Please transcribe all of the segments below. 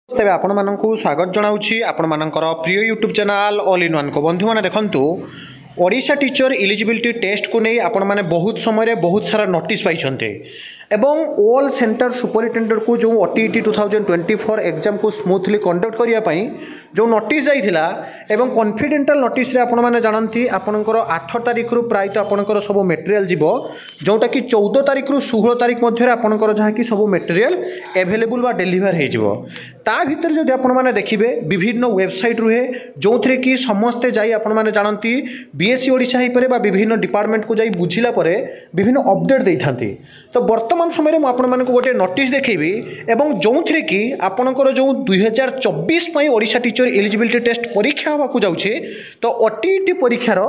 तेज आपण मानक स्वागत जनाऊँगी आपण मानकर प्रिय YouTube channel all in one को बंधु मैंने देखु ओडिशा टीचर इलिजिबिलिटी टेस्ट को नहीं आपण मैंने बहुत समय बहुत सारा नोटिस पाई एवं ऑल सेंटर सुपरिटेडेंट को जो OTET 2024 एग्जाम को स्मूथली कंडक्ट करने जो नोटिस जाइथिला एवं कॉन्फिडेंशियल नोटिस रे आपण माने जानती आपनकर 8 तारिख रु प्राय तो आपनकर सब मटेरियल जीवो जोटा कि 14 तारिख रु 16 तारिख मध्य आपनकर जहाँ कि सब मटेरियल अवेलेबल बा डेलीवर हो जिवो ता भीतर जदि आपण माने देखिबे विभिन्न वेबसाइट रुहे जो थे कि समस्ते जाई आपण माने जानती बीएससी ओडिशा ही परे बा विभिन्न डिपार्टमेंट को जाई बुझिला परे विभिन्न अपडेट देई थांती तो वर्तमान समय में आपण माने को गोटे नोटिस देखैबी एवं जो थे कि आपनकर जो 2024 पई ओडिशा टीचर एलिजिबिलिटी टेस्ट परीक्षा होगा जाऊँगी तो OTET परीक्षार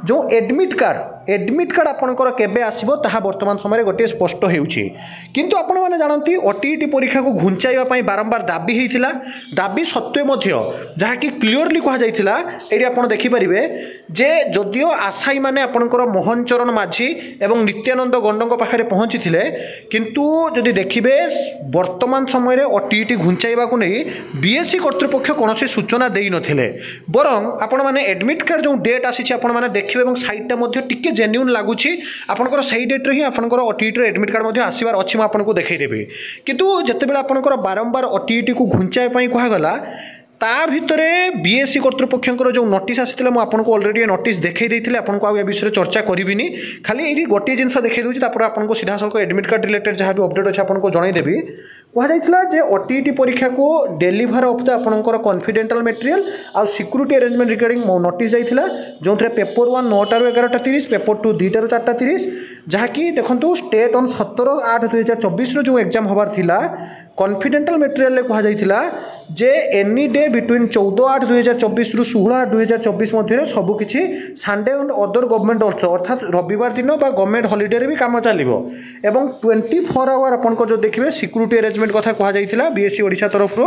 जो एडमिट कार्ड आपंकर केबे आसीबो ताहा वर्तमान समय गोटे स्पष्ट होउछि किंतु आपण माने जानती OTET परीक्षा को घुंचाइबा पई बारंबार दाबी हेतिला दाबी सत्वे मध्य जहाँ कि क्लियरली कहा जाइथिला एडी आपण देखि परिबे जे जदियो आशाई माने आपणकर मोहन चरण माझी एवं नित्यानंद गंडों पाखे पहुँची थिले किंतु जदि देखिबे वर्तमान समय रे OTET घुंचाइबा को नहीं बीएससी कर्तृपक्ष कौन सूचना दे नथिले बरं आपण माने एडमिट कार्ड जो डेट आसी आपण माने देखिबे एवं साइटटा मध्ये टिके जेन्युइन लागुछि आपनकर सही डेट रे ही आपनकर OTET रे एडमिट कार्ड मध्ये आसीबार अछि म आपनको देखाइ देबे किंतु जतेबेला आपनकर बारंबार OTET को घुंचाय पई कहा गला ता भितरे बीएससी कर्तृपक्षर जो नोटिस आसी आपको अलरेडी नोटिस देखई देते आपको ए विषय चर्चा करी खाली ये गोटे जिनस देखई दूसरी आपको सीधा सड़क एडमिट कार्ड रिलेटेड जहाँ भी अपडेट अच्छे आपको जनईदेवी कहुला OTET परीक्षा को डेलीवर ऑफ द आपंकर कॉन्फिडेंशियल मटेरियल आ सिक्यूरिटी अरेंजमेंट रिगार्डिंग पेपर जाइला जो पेपर 1 9 11:30 पेपर 2 2 4:30 जहाँकि देखो स्टेट ऑन 17/8/2024 जो एग्जाम होबार थिला कॉन्फिडेंशियल मटेरियल कहा जाइथिला जे एनी डे बिटवीन 14/8/2024 रु 16/8/2024 मध्य सबकि Sunday and other government also अर्थात रविवार दिन बा गवर्नमेंट हॉलिडे रे भी काम चलिबो एवं 24 आवर आपन जो देखिबे सिक्यूरिटी अरेंजमेंट कथा कहा जाइथिला बीएससी ओडिशा तरफ रो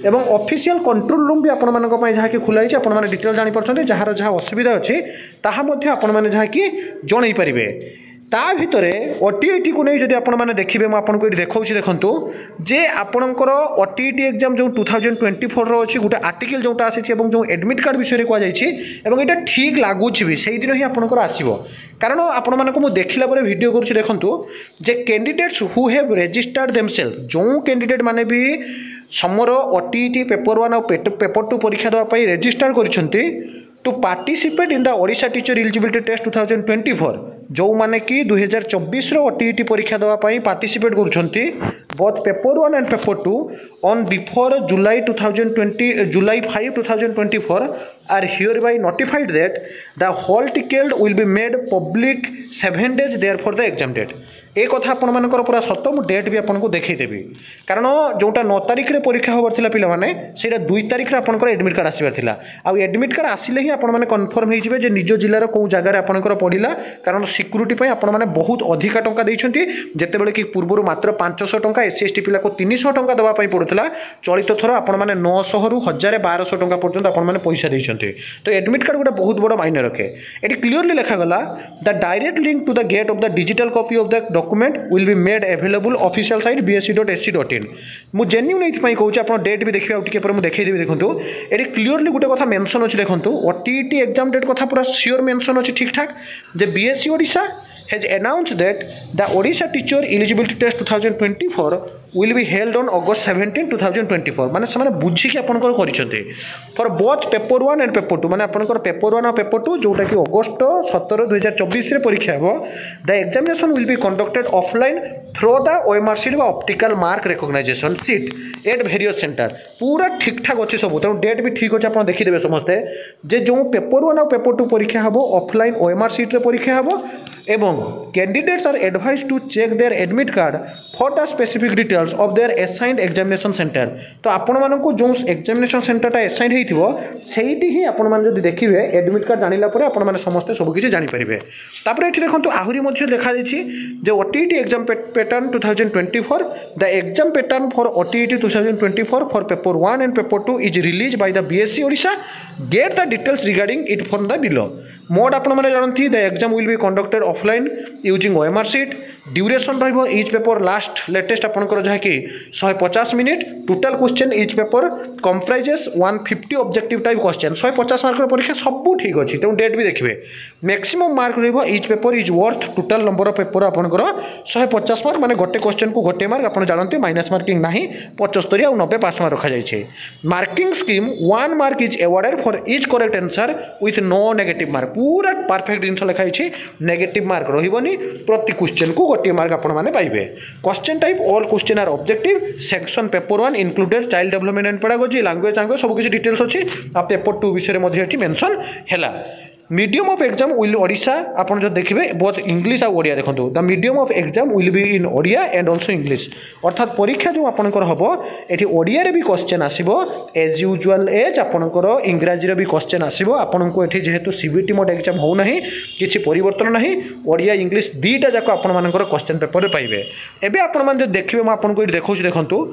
एवं ऑफिशियल कंट्रोल रूम भी आपन मानक पई जहाँ कि खुला हिच आपन माने डिटेल जानि परछन्ते जहार जहाँ असुविधा अछि ताहा मध्य आपन माने जहाँ कि जणै परिबे ता भितरे OTET को नहीं जदि आपण माने देखिबे म आपनको ये देखाउछि देखंतु जे आपणकर OTET एग्जाम जो 2024 रो अछि गोटे आर्टिकल जोटा आसी एवं जो एडमिट कार्ड विषय रे कहा जाइछि एवं एटा ठीक लागुछि भी सेही दिन ही आपणकर आसीबो कारण आपण मानको मु देखिला परे वीडियो करूछि देखंतु जे candidates who have registered themselves जो कैंडिडेट माने भी समर OTET पेपर 1 और पेपर 2 परीक्षा देवा पई रजिस्टर करिसंती to participate in the Odisha teacher eligibility test 2024 जो माने कि 2024 रो OTET परीक्षा देवा पई पार्टिसिपेट करूछंती both paper 1 and paper 2 on before July 5 2024 are hereby notified that the hall ticket will be made public 7 days therefore the exam date ए कथा आपण मानकर पूरा सत्य मु डेट भी आपको देखईदेवी कारण जोटा 9 तारिख रे परीक्षा होबार थिला पिला माने सेटा 2 तारिख रे आपनकर एडमिट कार्ड आसीबार थिला आ एडमिट कार्ड आसिले ही आपण माने कन्फर्म होई जिवे जे निज जिल्लार को जगार आपनकर पड़िला कारण सिक्यूरिटी पई आपण माने बहुत अधिक टंका दैछंती जेतेबेले कि पूर्वरु मात्र 500 टंका SC/ST पिला को 300 टंका देबा पई पडुतला चलित थर आपण माने 900 रु 1200 टंका पर्यंत आपण माने पैसा दैछंती तो एडमिट कार्ड गोटे बहुत बड़ मायने रखे एटी क्लियरली लिखा गला the direct link to the gate of the digital copy of the document will be made available official site bsc.sc.in मु जेन्युइन एथि कहूँ आप डेट भी देखिए आउटे पर देखदेवी देखो ये क्लीयरली गोटे कथा मेंशन अच्छे देखो OTET एग्जाम डेट कथा पूरा सियोर मेंशन अच्छे ठीक ठाक जे BSC Odisha has announced that the Odisha Teacher Eligibility Test 2024 will be held on August 17, 2024 माने से बुझिकी आपंकर कर for both paper 1 and paper 2 माने आपंकर पेपर 1 और पेपर 2 जोटा कि अगस्त 17 2024 रे परीक्षा हो the examination will be conducted offline through the OMR sheet व optical mark recognition sheet at various centre पूरा ठीक ठाक अच्छे सब तेणु डेट भी ठीक अच्छे आप देखीदेवे समस्ते जे जो पेपर 1 और पेपर 2 परीक्षा हम ऑफलाइन OMR शीट रे परीक्षा हम एवं candidates are advise to check their admit card for the specific details of their assigned examination centre तो आपण मानक जो एग्जामिनेशन सेंटरटा असाइंड होइथिबो सेहीटी ही आपण मान जदि देखिबे एडमिट कार्ड जानिला परे आपण माने समस्त सब किछि जानि परिबे तापर एठी देखंतु आहुरी मध्ये देखा दैछि जे OTET exam pattern 2024 the exam pattern for OTET 2024 for paper 1 and paper 2 is release by the BSC Odisha get the details regarding it from the below mode आपण मैंने जानती the exam will be conducted offline using OMR sheet duration रहिबो etch paper last latest आपनकर जहाँकि 150 minute total question etch paper comprises 150 objective type question 150 mark परीक्षा सब ठीक अच्छी तेणु डेट भी देखिए मैक्सिमम मार्क रहिबो etch paper is worth total number of paper आपनकर 150 मार्क माने गोटे क्वेश्चन को गोटे मार्क आप जानते माइनस मार्किंग ना 75 और 90 पास मार्क रखा जाए marking scheme 1 mark is awarded for each correct answer with no negative mark पूरा परफेक्ट जिन लिखाई नेगेटिव मार्क रही प्रति क्वेश्चन को गोटे मार्क आपण मैंने पाइबे question type all questions are objective section paper 1 included child development and pedagogy language सब किसी डिटेल्स अच्छी आ पेपर 2 विषय में मेंशन है medium of exam will Odisha आप जो देखिए बहुत इंग्लिश और ओडिया देखो the medium of exam will be in Odia and also English अर्थात परीक्षा जो आपंकर हम ये ओडिया भी क्वेश्चन आसो एज यूजुआल एज आपंकर इंग्राजी भी क्वेश्चन आसो आपको ये जेहेतु सीबीटी मोड एग्जाम होना किसी परिवर्तन ना ओडिया इंग्लिश दुईटा जाक आपर क्वेश्चन पेपर पाइबे एवं आप देखिए मुझे देखा देखूँ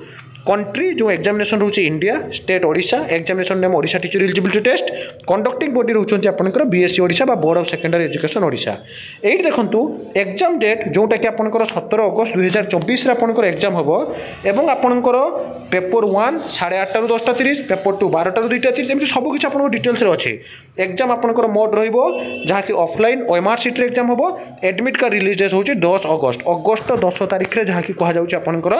कंट्री जो एग्जामिनेशन रोचे India state Odisha examination name Odisha teacher eligibility test conducting body रोचंती आपनकर बीएससी ओडिशा बा board of secondary education Odisha एट देखंतु एग्जाम डेट जोटा कि आपनकर 17 अगस्त 2024 रे आपनकर एग्जाम हबो एवं आपनकर पेपर 1 8:30 ରୁ 10:30 पेपर 2 12 ରୁ 2:30 जेमति सब किछ आपनकर डिटेल्स रे अछि एग्जाम आपनकर मोड रहिबो जहा कि ऑफलाइन ओएमआर सीट रे एग्जाम हबो एडमिट कार्ड रिलीज डेट होची 10 अगस्त 10 तारिख रे जहा कि कहा जाउची आपनकर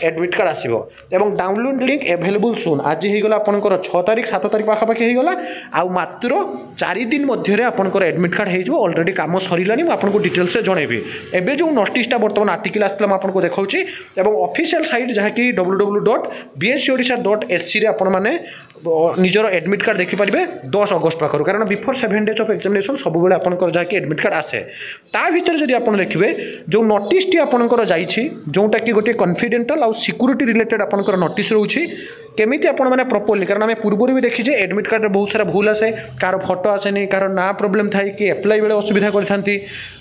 एडमिट कार्ड आसीबो एवं डाउनलोड लिंक अवेलेबल सुन आज होगा आपंकर 6 तारिख 7 तारिख पाखापाखि होगा आउ मात्र 4 दिन मध्य आपंकर एडमिट कार्ड हो ऑलरेडी काम सर आपको डिटेल्स जनइबी एवं जो नोटिसटा बर्तमान आर्टिकल आसला आपको देखा और ऑफिशियल साइट जहाँकि www.bscodisha.sc आपने निजर एडमिट कार्ड देखिपारे 10 अगस्त पाखर कारण बिफोर 7 डेज ऑफ एग्जामिनेशन सब बेले आपंकर जहाँकि एडमिट कार्ड आसे ता भीतर जब आप देखिए जो नोटिसटी आपंकर जाइए जोटा कि गोटे कन्फिडेंटल आउ सिक्यूरीटी रिलेटेड आपंकर नोटिस रोचे केमिति आपण मैंने प्रॉपर्ली कारण आम पूर्व भी देखीजे एडमिट कार्ड में बहुत सारा भूल आसे कार फोटो आसेनी कार ना प्रोब्लेम थाई कि एप्लाई बेले असुविधा करथांती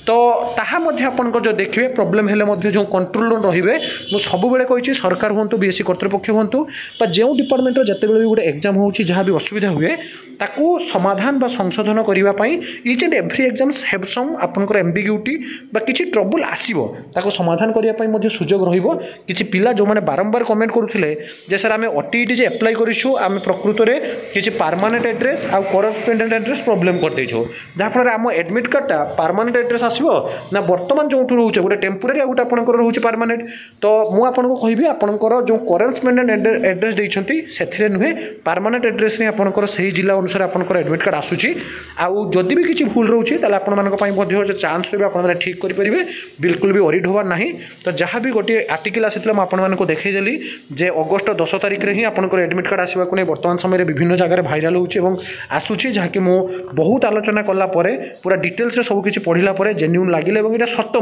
तो ताहा मध्य आपनकर जो देखिए प्रोब्लेम हेले मध्य जो कंट्रोल रहिबे मु सब बेले कहिछि सरकार होंतु बीएससी कर्तृपक्ष होंतु बा जो डिपार्टमेंट जते बेले भी गोटे एग्जाम होउछि जहाँ भी असुविधा हुए ताकू समाधान बा संशोधन करबा पई each and every exams have some आपनकर एम्बिग्यूटी बा किछि ट्रबल आसीबो ताकू समाधान करबा पई मध्य सुजोग रहिबो किछि पिला जो माने बारंबार कमेंट करूथिले जे सर आमे ओटीईटी जे अप्लाई करिछु आमे प्रकृत रे किछि परमानेंट एड्रेस आ कोरेस्पोंडेंट एड्रेस प्रॉब्लम कर दैछु जहा फल आम एडमिट कार्डटा परमानेंट एड्रेस आसीबो ना वर्तमान जो रोचे गोटे टेम्पोरारी गोटे आपंकर रोचे परमानेंट तो मुझे आपको कहबी आपंकर जो कोरेस्पोंडेंट एड्रेस देइछंती सेथिरे नुहे परमानेंट एड्रेस ने आपंकर सही जिला अनुसार आपंकर एडमिट कार्ड आसुची आउ जदि भी किछि भूल रोचे ताले आपण मानक पई मध्य चांस रे आपण माने ठीक करि परिबे बिल्कुल भी वरीड होबार नाही तो जहाँ भी गोटे आर्टिकल आसीतला म आपण मानक देखै देली जे अगस्त 10 तारिख रे ही आपंकर एडमिट कार्ड आसीबा को वर्तमान समय विभिन्न जगह भाइराल होउची एवं आसुची जहाँकि मु बहुत आलोचना कला परे पूरा डिटेल्स रे सब किछि पढिला परे जेन्युइन लागिले एवं ये सत्य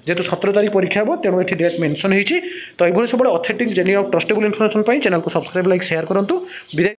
जेहेतु 17 तारिख परीक्षा हे तेणु ये डेट मेंशन होती तो ये सब authentic genuine trustable information channel को सब्सक्राइब लाइक शेयर करूँ।